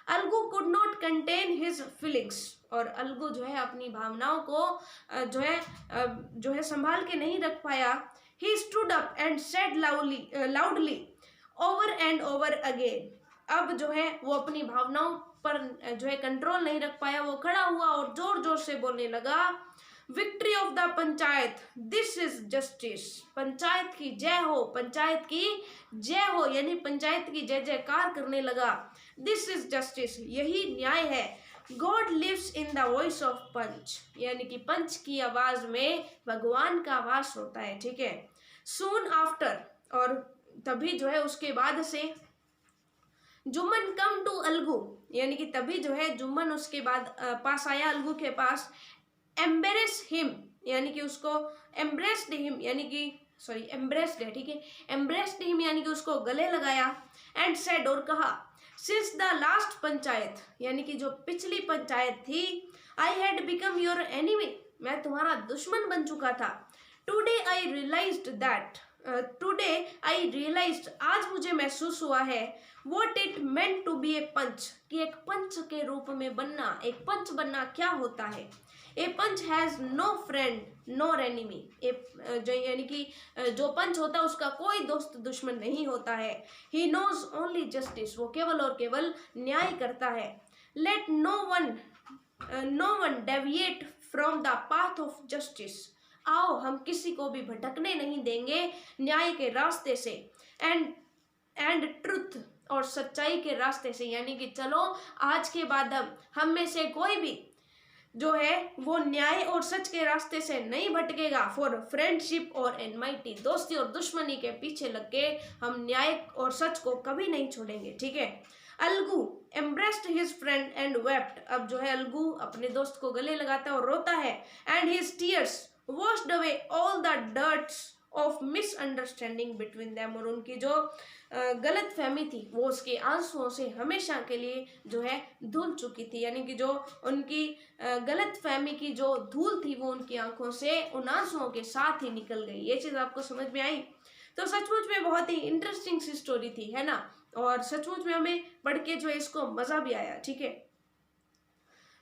Algu could not contain his feelings, और अलगू जो है अपनी भावनाओं को जो है संभाल के नहीं रख पाया। He stood up and said loudly over and over again, अब जो है वो अपनी भावनाओं पर जो है कंट्रोल नहीं रख पाया, वो खड़ा हुआ और जोर जोर से बोलने लगा, victory of the panchayat, this is justice, panchayat की जय हो, पंचायत की जय हो, यानी पंचायत की जय जयकार करने लगा। दिस इज जस्टिस, यही न्याय है। God lives in the voice of panch, यानी कि पंच की आवाज में भगवान का वास होता है। ठीक है, सून आफ्टर, और तभी जो है उसके बाद से जुम्मन कम टू अलगू, यानी कि तभी जो है जुम्मन उसके बाद पास आया अलगू के पास। एम्बेरेस हिम, यानी कि उसको एम्ब्रेस्ड हिम, यानी कि सॉरी एम्ब्रेस्ड है, ठीक है, एम्ब्रेस्ड हिम यानी कि उसको गले लगाया। एंड सेड, और कहा, सिंस द लास्ट पंचायत, यानी कि जो पिछली पंचायत थी, I had become your enemy, मैं तुम्हारा दुश्मन बन चुका था। टुडे आई रियलाइज्ड दैट, आज मुझे महसूस हुआ है, what it meant to be a panch, कि एक पंच के रूप में बनना, एक पंच बनना क्या होता है। A panch has no friend nor enemy, यानी कि जो पंच होता है उसका कोई दोस्त दुश्मन नहीं होता है। ही नोज ओनली जस्टिस, वो केवल और केवल न्याय करता है। Let no one deviate from the path of justice, आओ हम किसी को भी भटकने नहीं देंगे न्याय के रास्ते से। एंड ट्रुथ, और सच्चाई के रास्ते से, यानी कि चलो आज के बाद हम में से कोई भी जो है वो न्याय और सच के रास्ते से नहीं भटकेगा। फॉर फ्रेंडशिप और एनमाइटी, दोस्ती और दुश्मनी के पीछे लग के हम न्याय और सच को कभी नहीं छोड़ेंगे, ठीक है। Algu embraced his friend and wept, अब जो है अलगू अपने दोस्त को गले लगाता है और रोता है। And his tears washed away all the dirts of misunderstanding between them, और उनकी जो गलत फहमी थी वो उसके आंसुओं से हमेशा के लिए जो है धुल चुकी थी, यानी कि जो उनकी गलत फहमी की जो धूल थी वो उनकी आंखों से उन आंसुओं के साथ ही निकल गई। ये चीज़ आपको समझ में आई? तो सचमुच में बहुत ही इंटरेस्टिंग सी स्टोरी थी, है ना, और सचमुच में हमें पढ़ के जो है इसको मज़ा भी आया, ठीक है।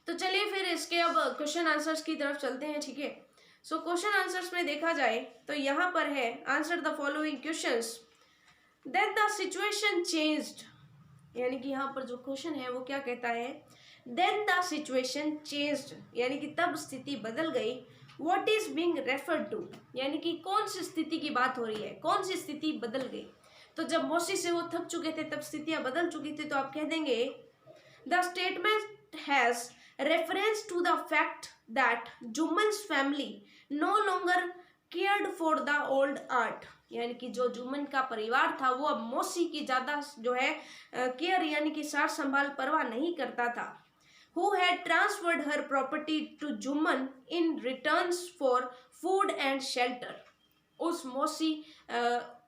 तो चलिए फिर इसके अब क्वेश्चन आंसर्स की तरफ चलते हैं, ठीक है। सो क्वेश्चन आंसर्स में देखा जाए तो यहाँ पर है, answer the following questions, then the situation changed, यानी कि यहाँ पर जो क्वेश्चन है वो क्या कहता है, देन द सिचुएशन चेंज्ड, यानी कि तब स्थिति बदल गई। What is being referred to, यानी कि कौन सी स्थिति की बात हो रही है, कौन सी स्थिति बदल गई। तो जब मौसी से वो थक चुके थे तब स्थितियाँ बदल चुकी थी, तो आप कह देंगे the statement has reference to the fact that Jumman's family no longer cared for the old aunt, यानी कि जो जुम्मन का परिवार था वो अब मौसी की ज़्यादा जो है केयर यानी कि सार संभाल परवाह नहीं करता था। Who had transferred her property to Jumman in returns for food and shelter, उस मौसी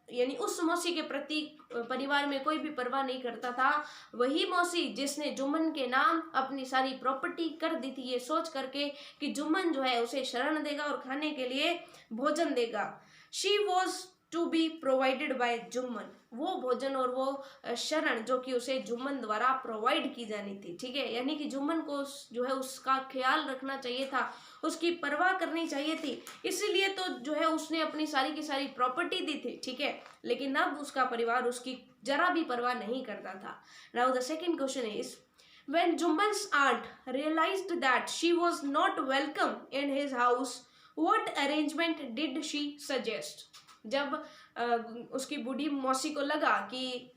यानी उस मौसी के प्रति परिवार में कोई भी परवाह नहीं करता था, वही मौसी जिसने जुम्मन के नाम अपनी सारी प्रॉपर्टी कर दी थी, ये सोच करके कि जुम्मन जो है उसे शरण देगा और खाने के लिए भोजन देगा। She was to be provided by Jumman, वो भोजन और वो शरण जो कि उसे जुम्मन द्वारा प्रोवाइड की जानी थी, ठीक है। यानी कि जुम्मन को जो है उसका ख्याल रखना चाहिए था, उसकी परवाह करनी चाहिए थी, इसीलिए तो जो है उसने अपनी सारी की सारी प्रॉपर्टी दी थी, ठीक है। लेकिन अब उसका परिवार उसकी जरा भी परवाह नहीं करता था। Now the second question is, when Jumman's aunt realized that she was not welcome in his house, what arrangement did she suggest, जब उसकी बूढ़ी मौसी को लगा कि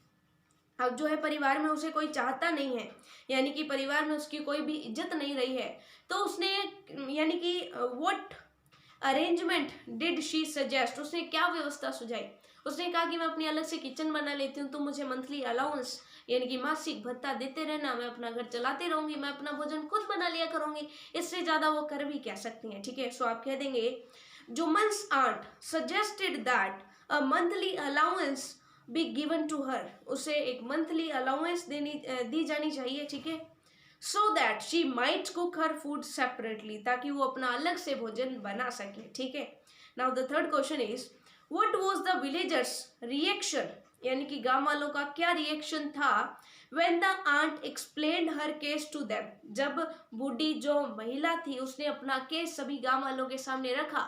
अब जो है परिवार में उसे कोई चाहता नहीं है, यानी कि परिवार में उसकी कोई भी इज्जत नहीं रही है, तो उसने यानी कि what arrangement did she suggest, उसने क्या व्यवस्था सुझाई। उसने कहा कि मैं अपनी अलग से किचन बना लेती हूँ, तुम मुझे मंथली अलाउंस यानी कि मासिक भत्ता देते रहना, मैं अपना घर चलाती रहूँगी, मैं अपना भोजन खुद बना लिया करूँगी, इससे ज़्यादा वो कर भी क्या सकती हैं, ठीक है। सो आप कह देंगे Juman's aunt suggested that a monthly allowance be given to her, उसे एक मंथली अलाउंस दी जानी चाहिए, ठीक है। So that she might cook her food separately, ताकि वो अपना अलग से भोजन बना सके, ठीक है। Now the third question is, what was the villagers reaction, यानी कि गांव वालों का क्या रिएक्शन था when the aunt explained her case to them, जब बूढ़ी जो महिला थी उसने अपना केस सभी गांव वालों के सामने रखा,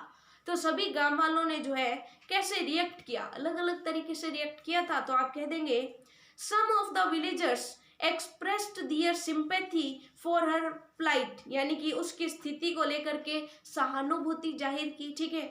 तो सभी गांव वालों ने जो है कैसे रिएक्ट किया, अलग अलग तरीके से रिएक्ट किया था। तो आप कह देंगे some of the villagers expressed their sympathy for her plight, यानी कि उसकी स्थिति को लेकर के सहानुभूति जाहिर की, ठीक है।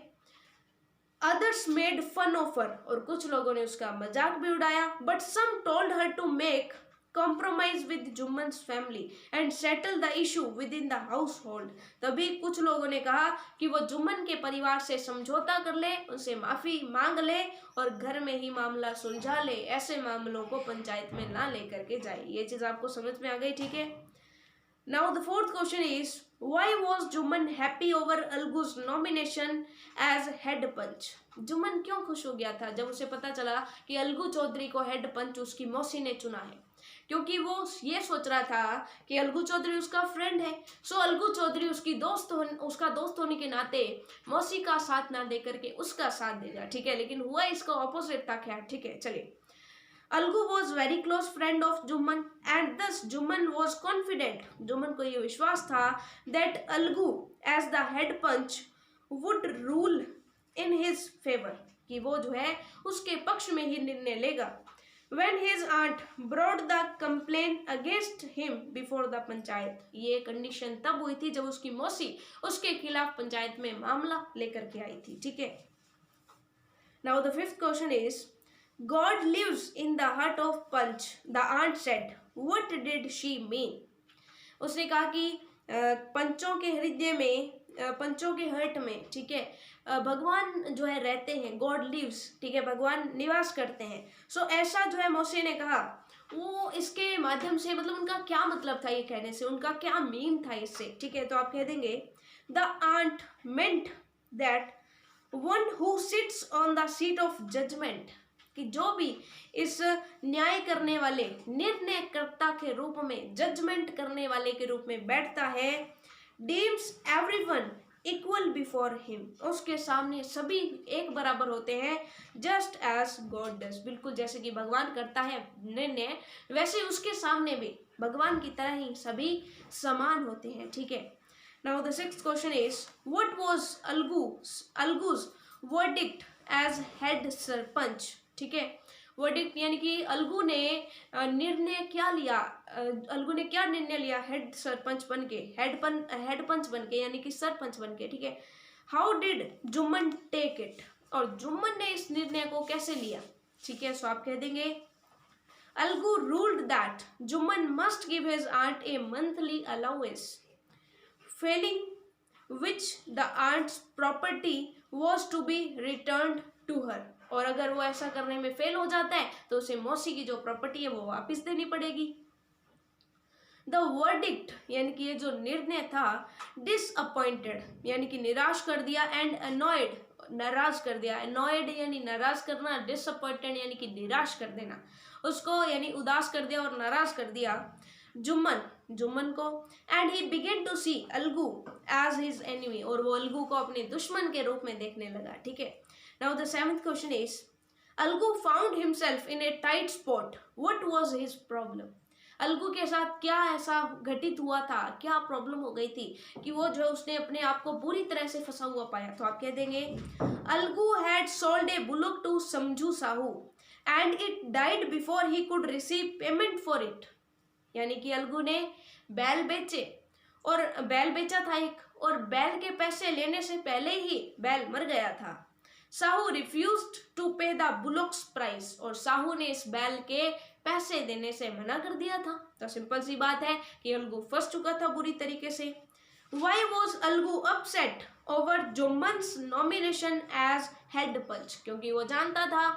Others made fun of her, और कुछ लोगों ने उसका मजाक भी उड़ाया। But some told her to make compromise with Jumman's family and settle the issue within the household. तभी कुछ लोगों ने कहा कि वो जुम्मन के परिवार से समझौता कर ले, उनसे माफी मांग ले और घर में ही मामला सुलझा ले, ऐसे मामलों को पंचायत में ना लेकर के जाए। ये चीज आपको समझ में आ गई, ठीक है। Now the fourth question is why was Jumman happy over Algu's nomination as head panch. Jumman क्यों खुश हो गया था जब उसे पता चला कि अलगू चौधरी को हेड पंच उसकी मौसी ने चुना है? क्योंकि वो ये सोच रहा था कि अलगू चौधरी उसका फ्रेंड है, सो अलगू चौधरी उसका दोस्त होने के नाते मौसी का साथ ना दे करके उसका साथ देगा, ठीक है। लेकिन हुआ इसका ऑपोजिट था, खैर ठीक है, चलिए। Algu was very close friend of Jumman and thus Jumman was confident. Jumman को यह विश्वास था that Algu as the head panch would rule in his favour, कि वो जो है उसके पक्ष में ही निर्णय लेगा। When his aunt brought the complaint against him before the panchayat, ये कंडीशन तब हुई थी जब उसकी मौसी उसके खिलाफ पंचायत में मामला लेकर के आई थी, ठीक है। Now the fifth question is God lives in the heart of Punch. The aunt said, what did she mean? उसने कहा कि पंचों के हृदय में, पंचों के हर्ट में, ठीक है, भगवान जो है रहते हैं, गॉड लिव्स, ठीक है, भगवान निवास करते हैं। सो ऐसा जो है मौसी ने कहा, वो इसके माध्यम से मतलब उनका क्या मतलब था ये कहने से, उनका क्या मीन था इससे, ठीक है। तो आप कह देंगे the aunt meant that one who sits on the seat of judgment, कि जो भी इस न्याय करने वाले, निर्णयकर्ता के रूप में, जजमेंट करने वाले के रूप में बैठता है, deems everyone equal before him, उसके सामने सभी एक बराबर होते हैं, जस्ट एज गॉड डज, बिल्कुल जैसे कि भगवान करता है निर्णय, वैसे उसके सामने भी भगवान की तरह ही सभी समान होते हैं, ठीक है। Now the sixth question is what was Algu's verdict as head sarpanch, ठीक है। वर्डिक्ट यानी कि अलगू ने निर्णय क्या लिया, अलगू ने क्या निर्णय लिया हेड सरपंच बन के, हेड पंच बन के, यानी कि सरपंच बन के, ठीक है। How did Jumman take it, और जुम्मन ने इस निर्णय को कैसे लिया, ठीक है। सो आप कह देंगे Algu ruled that Jumman must give his aunt a monthly allowance, failing which the aunt's property was to be returned to her, और अगर वो ऐसा करने में फेल हो जाता है तो उसे मौसी की जो प्रॉपर्टी है वो वापस देनी पड़ेगी। द वर्डिक्ट यानी कि ये जो निर्णय था, डिसअपॉइंटेड यानी कि निराश कर दिया, एंड अनॉयड नाराज कर दिया, अनॉयड यानी नाराज करना, डिसअपॉइंटेड यानी कि निराश कर देना, उसको यानी उदास कर दिया और नाराज कर दिया जुम्मन को। And he began to see Algu as his enemy, और वो अलगू को अपने दुश्मन के रूप में देखने लगा, ठीक है। Now the seventh question is, Algu found himself in a tight spot. What was his problem? Algu के साथ क्या ऐसा घटित हुआ था, क्या प्रॉब्लम हो गई थी कि वो जो उसने अपने आप को बुरी तरह से फंसा हुआ पाया? तो आप कह देंगे Algu had sold a bullock to Samjhu Sahu and it died before he could receive payment for it, यानी कि अलगू ने बैल बेचे, और बैल बेचा था एक, और बैल के पैसे लेने से पहले ही बैल मर गया था। साहू रिफ्यूज्ड टू पे द बुलॉक्स प्राइस, और साहू ने इस बैल के पैसे देने से मना कर दिया था। तो सिंपल सी बात है कि अलगू फंस चुका था बुरी तरीके से। Why was Algu upset over Jumman's nomination as head panch, क्योंकि वो जानता था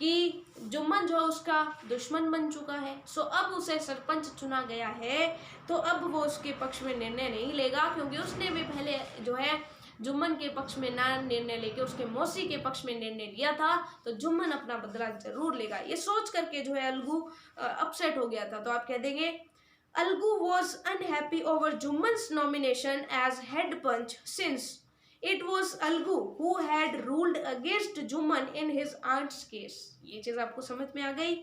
कि जुम्मन जो उसका दुश्मन बन चुका है, सो अब उसे सरपंच चुना गया है, तो अब वो उसके पक्ष में निर्णय नहीं लेगा, क्योंकि उसने भी पहले जो है जुम्मन के पक्ष में ना निर्णय लेके उसके मौसी के पक्ष में निर्णय लिया था, तो जुम्मन अपना बदला जरूर लेगा। ये सोच करके जो है अलगू अपसेट हो गया था। तो आप कह देंगे Algu was unhappy over Jumman's nomination as head panch since it was Algu who had ruled against Jumman in his aunt's case. ये चीज आपको समझ में आ गई।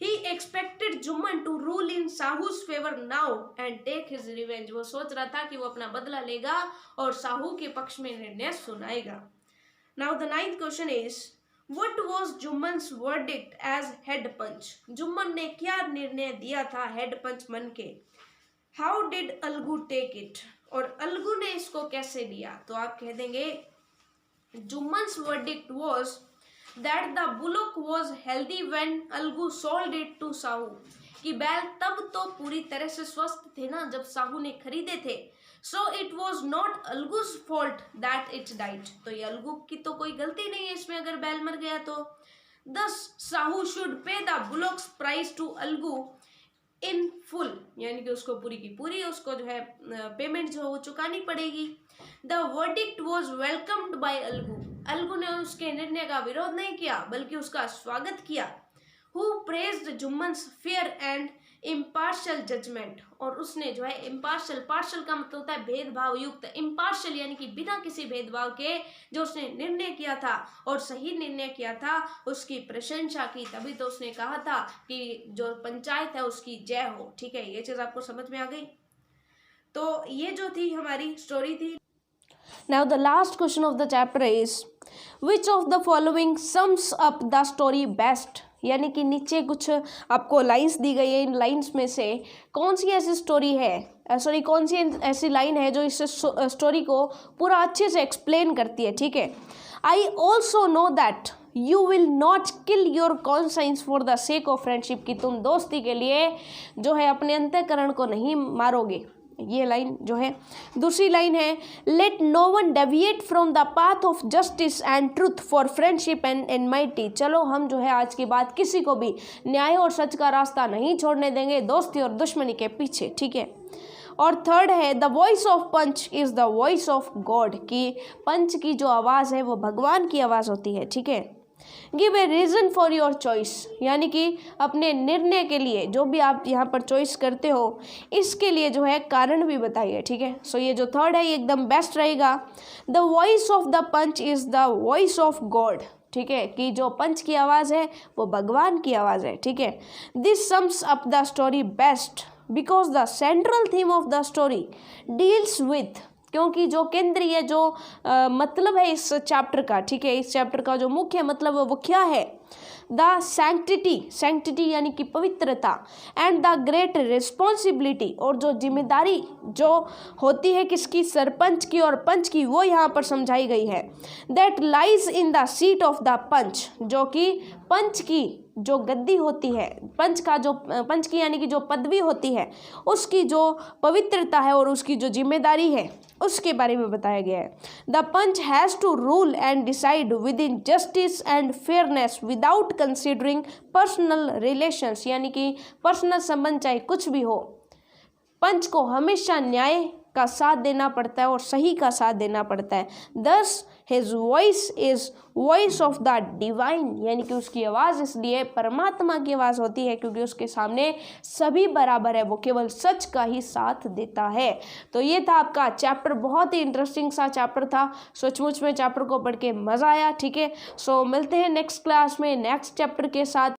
He expected Jumman to rule in साहू's favor now and take his revenge. वो सोच रहा था कि वो अपना बदला लेगा और साहू के पक्ष में निर्णय सुनाएगा। Now the ninth question is, what was जुम्मन's verdict as head punch? Jumman ने क्या निर्णय दिया था हेड पंच बन के? How did Algu take it? और अलगू ने इसको कैसे लिया? तो आप कह देंगे जुम्मन's verdict was that the bullock was healthy when Algu sold it to Sahu, कि बैल तब तो पूरी तरह से स्वस्थ थे ना जब साहू ने खरीदे थे। So it was not Algu's fault that it's died, तो ये अलगू की तो कोई गलती नहीं है इसमें अगर बैल मर गया तो। Thus Sahu should pay the bullock's price to Algu in full, यानी कि उसको पूरी की पूरी उसको जो है पेमेंट जो है वो चुकानी पड़ेगी। The verdict was welcomed by Algu, Algu ने उसके निर्णय का विरोध नहीं किया बल्कि उसका स्वागत किया। Who praised Jumman's fair and impartial judgement, और उसने जो है इम्पार्शल, पार्शल का मतलब होता है भेदभाव युक्त, इम्पार्शल यानी कि बिना किसी भेदभाव के जो उसने निर्णय किया था और सही निर्णय किया था उसकी प्रशंसा की, तभी तो उसने कहा था कि जो पंचायत है उसकी जय हो। ठीक है, ये चीज आपको समझ में आ गई। तो ये जो थी हमारी स्टोरी थी। Now the last question of the chapter is which of the following sums up the story best, यानी कि नीचे कुछ आपको लाइंस दी गई है, इन लाइंस में से कौन सी ऐसी स्टोरी है, सॉरी कौन सी ऐसी लाइन है जो इस स्टोरी को पूरा अच्छे से एक्सप्लेन करती है। ठीक है, I also know that you will not kill your conscience for the sake of friendship, कि तुम दोस्ती के लिए जो है अपने अंतःकरण को नहीं मारोगे, ये लाइन जो है। दूसरी लाइन है let no one deviate from the path of justice and truth for friendship and enmity, चलो हम जो है आज की बात किसी को भी न्याय और सच का रास्ता नहीं छोड़ने देंगे दोस्ती और दुश्मनी के पीछे। ठीक है, और थर्ड है the voice of panch is the voice of God, कि पंच की जो आवाज़ है वो भगवान की आवाज़ होती है। ठीक है, give a reason for your choice, यानी कि अपने निर्णय के लिए जो भी आप यहाँ पर चॉइस करते हो इसके लिए जो है कारण भी बताइए। ठीक है, सो ये जो थर्ड है ये एकदम बेस्ट रहेगा। The voice of the panch is the voice of God, ठीक है, कि जो पंच की आवाज़ है वो भगवान की आवाज़ है। ठीक है, this sums up the story best because the central theme of the story deals with, क्योंकि जो केंद्रीय जो मतलब है इस चैप्टर का, ठीक है, इस चैप्टर का जो मुख्य मतलब है वो क्या है, द सैंक्टिटी, सैंक्टिटी यानी कि पवित्रता, एंड द ग्रेट रिस्पॉन्सिबिलिटी, और जो जिम्मेदारी जो होती है किसकी, सरपंच की और पंच की, वो यहाँ पर समझाई गई है। That lies in the seat of the panch, जो कि पंच की जो गद्दी होती है, पंच का जो पंच की यानी कि जो पदवी होती है उसकी जो पवित्रता है और उसकी जो जिम्मेदारी है उसके बारे में बताया गया है। The panch has to rule and decide with in justice and fairness without considering personal relations, यानी कि पर्सनल संबंध चाहे कुछ भी हो, पंच को हमेशा न्याय का साथ देना पड़ता है और सही का साथ देना पड़ता है। दस his voice is voice of the divine, यानी कि उसकी आवाज़ इसलिए परमात्मा की आवाज़ होती है क्योंकि उसके सामने सभी बराबर है, वो केवल सच का ही साथ देता है। तो ये था आपका चैप्टर, बहुत ही इंटरेस्टिंग सा चैप्टर था, सचमुच में चैप्टर को पढ़ के मज़ा आया। ठीक है, सो मिलते हैं नेक्स्ट क्लास में नेक्स्ट चैप्टर के साथ।